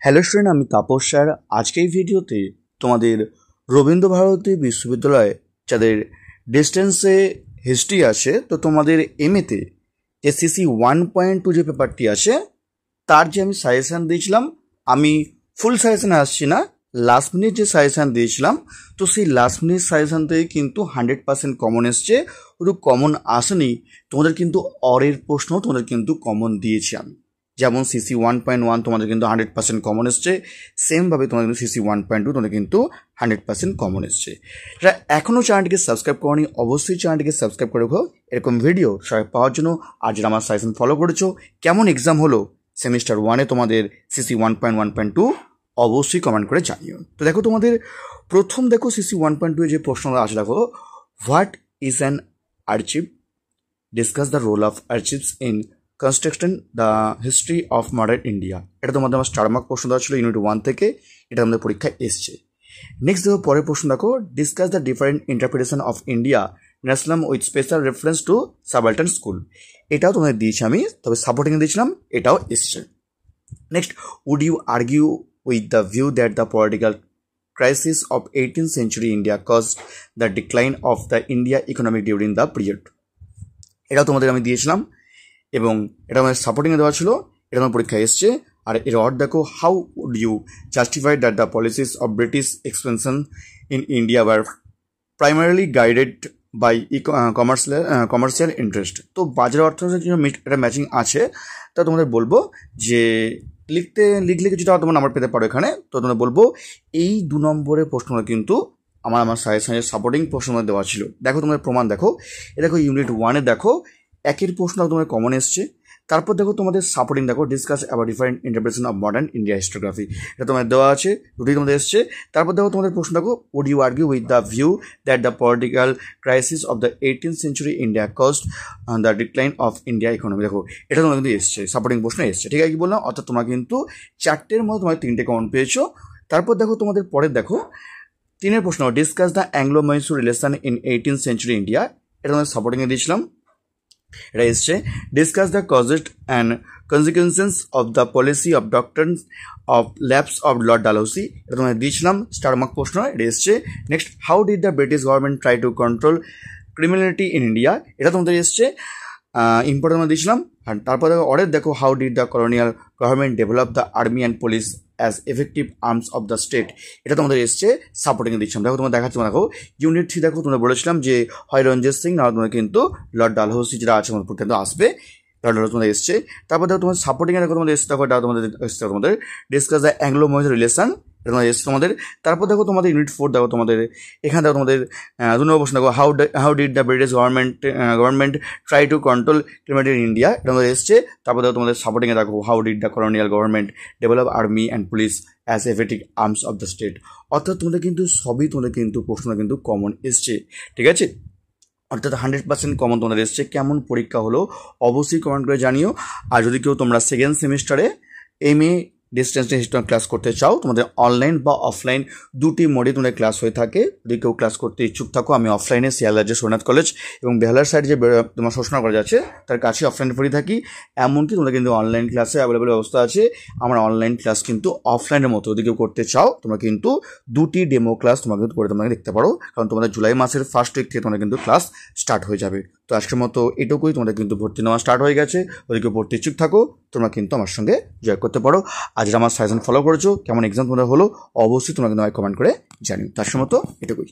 Hello student, আমি Tapas sir. আজকে এই ভিডিওতে তোমাদের রবীন্দ্রভারতী বিশ্ববিদ্যালয়ে যাদের ডিস্টেন্সে হিস্ট্রি আছে, তো তোমাদের এমএতে যে সিসি 1.2 যে পেপারটি আছে তার যে আমি সাজেশান দিয়েছিলাম, আমি ফুল সাজেশানে আসছি না, লাস্ট মিনিট যে সাজেশান দিয়েছিলাম, তো সেই লাস্ট মিনিট সাজেশান থেকে কিন্তু 100% কমন এসছে। শুধু কমন আসেনি, তোমাদের কিন্তু অরের প্রশ্ন তোমাদের কিন্তু কমন দিয়েছি আমি। যেমন সিসি 1.1 তোমাদের কিন্তু 100% কমন এসছে, সেমভাবে তোমাদের কিন্তু সিসি 1.2 তোমাদের কিন্তু 100% কমন এসছে। যারা এখনও চ্যানেলটিকে সাবস্ক্রাইব করনি, অবশ্যই চ্যানেলটিকে সাবস্ক্রাইব করে রাখো এরকম ভিডিও সবাই পাওয়ার জন্য। আর যারা আমার সাজেশন ফলো করেছো, কেমন এক্সাম হলো সেমিস্টার 1-এ তোমাদের সিসি 1.1.2 অবশ্যই কমেন্ট করে জানিও। তো দেখো তোমাদের প্রথম দেখো সিসি 1.2 যে প্রশ্নটা আছে, দেখো what is an archive, discuss the role of archives in construction the history of modern India. এটা তোমাদের আমার স্টার মার্ক প্রশ্ন দেওয়া ছিল ইউনিট 1 থেকে, এটা আমাদের পরীক্ষায় এসছে। নেক্সট দেখো পরের প্রশ্ন, দেখো discuss the different interpretation of India national with special reference to subaltern school. এটাও তোমাদের দিয়েছি আমি, তবে সাপোর্টিং দিয়েছিলাম, এটাও এসছে। Next, would you argue with the view that the political crisis of 18th century India caused the decline of the India economy during the period? এটাও তোমাদের আমি দিয়েছিলাম এবং এটা আমাদের সাপোর্টিংয়ে দেওয়া ছিল, এটা আমার পরীক্ষায় এসছে। আর এর অর্থ দেখো, how would you justify that the policies of British expansion in India were primarily guided by commercial interest. তো বাজার অর্থনীতির জন্য একটা ম্যাচিং আছে, তা তোমাদের বলবো যে লিখলে কিছুটা তোমার নাম্বার পেতে পারো এখানে। তো তোমাদের বলবো এই 2 নম্বরের প্রশ্নটা কিন্তু আমার সাজেশনের সাপোর্টিং প্রশ্ন দেওয়া ছিল। দেখো তোমাদের প্রমাণ দেখো, এ দেখো ইউনিট 1-এ দেখো একের প্রশ্ন তোমাদের কমন এসছে। তারপর দেখো তোমাদের সাপোর্টিং দেখো, discuss about different interpretation of modern India historiography, এটা তোমাদের দেওয়া আছে, দুটোই তোমাদের এসছে। তারপর দেখো তোমাদের প্রশ্ন দেখো, would you argue with the view that the political crisis of the 18th century India caused the decline of India economy. দেখো এটা তোমাদের কিন্তু এসছে, সাপোর্টিং প্রশ্ন এসছে, ঠিক আছে কি বললাম? অর্থাৎ তোমরা কিন্তু 4টের মধ্যে তোমাদের 3টে কমন পেয়েছো। তারপর দেখো তোমাদের পরের দেখো 3-এর প্রশ্ন, discuss the Anglo Mysore relation in 18th century India, এটা তোমাদের সাপোর্টিংয়ে দিয়েছিলাম, এটা এসছে। Discuss the causes and consequences of the policy of doctrine of lapse of Lord Dalhousie, এটা তোমাদের দিয়েছিলাম, স্টার মার্ক প্রশ্ন, এটা এসছে। Next, how did the British government try to control criminality in India, এটা তোমাদের এসছে, ইম্পর্টেন্ট দিয়েছিলাম। আর তারপর দেখো অরের দেখো, how did the colonial government develop the army and police as effective arms of the state, এটা তোমাদের এসছে, সাপোর্টিংয়ে দিচ্ছিলাম। দেখো তোমার দেখাচ্ছি, দেখো ইউনিট 3 দেখো তোমরা বলেছিলাম যে হয় রঞ্জিত সিং, না তোমার কিন্তু লর্ড ডালহৌসি যেটা আছে আমাদের কিন্তু আসবে, লর্ড ডালহৌসি তোমাদের এসছে। তারপর দেখো তোমার সাপোর্টিংয়ে দেখো তোমাদের এসছে, দেখো এটা তোমাদের এসছে তোমাদের discuss the Anglo Mysore relation, এটা তোমাদের এসছে তোমাদের। তারপর দেখো তোমাদের ইউনিট 4 দেখো তোমাদের এখানে দেখো তোমাদের 2 নম্বর প্রশ্ন দেখো, how did the British government try to control criminality in India, এটা তোমাদের এসছে। তারপর দেখো তোমাদের সাপোর্টিংয়ে দেখো, how did the colonial government develop army and police as effective arms of the state. অর্থাৎ তোমাদের কিন্তু সবই তোমাদের কিন্তু প্রশ্নটা কিন্তু কমন এসছে, ঠিক আছে? অর্থাৎ 100% কমন তোমাদের এসছে। কেমন পরীক্ষা হলো অবশ্যই কমেন্ট করে জানিও। আর যদি কেউ তোমরা সেকেন্ড সেমিস্টারে MA ডিস্টেন্সে হিস্ট্রি ক্লাস করতে চাও, তোমাদের অনলাইন বা অফলাইন দুটি মোডে তোমাদের ক্লাস হয়ে থাকে। যদি কেউ ক্লাস করতে ইচ্ছুক থাকো, আমি অফলাইনে শিয়ালদার যে সোনাথ কলেজ এবং বেহালার সাইড যে তোমার শোষণা কলেজ আছে তার কাছে অফলাইনে পড়ে থাকি। এমনকি তোমরা কিন্তু অনলাইন ক্লাসে অ্যাভেলেবেল ব্যবস্থা আছে। আমার অনলাইন ক্লাস কিন্তু অফলাইনের মতো, যদি কেউ করতে চাও তোমরা কিন্তু দুটি ডেমো ক্লাস তোমরা কিন্তু করে তোমরা দেখতে পারো, কারণ তোমাদের জুলাই মাসের ফার্স্ট উইক থেকে তোমাদের কিন্তু ক্লাস স্টার্ট হয়ে যাবে। তো আজকের মতো এটুকুই, তোমাদের কিন্তু ভর্তি নেওয়া স্টার্ট হয়ে গেছে। যদি কেউ ভর্তি ইচ্ছুক থাকো তোমরা কিন্তু আমার সঙ্গে জয়েন করতে পারো। আজ আমার সাজেশন ফলো করেছো, কেমন এক্সাম তোমরা হলো অবশ্যই তোমরা কিন্তু কমেন্ট করে জানিও। তার মতো এটুকুই।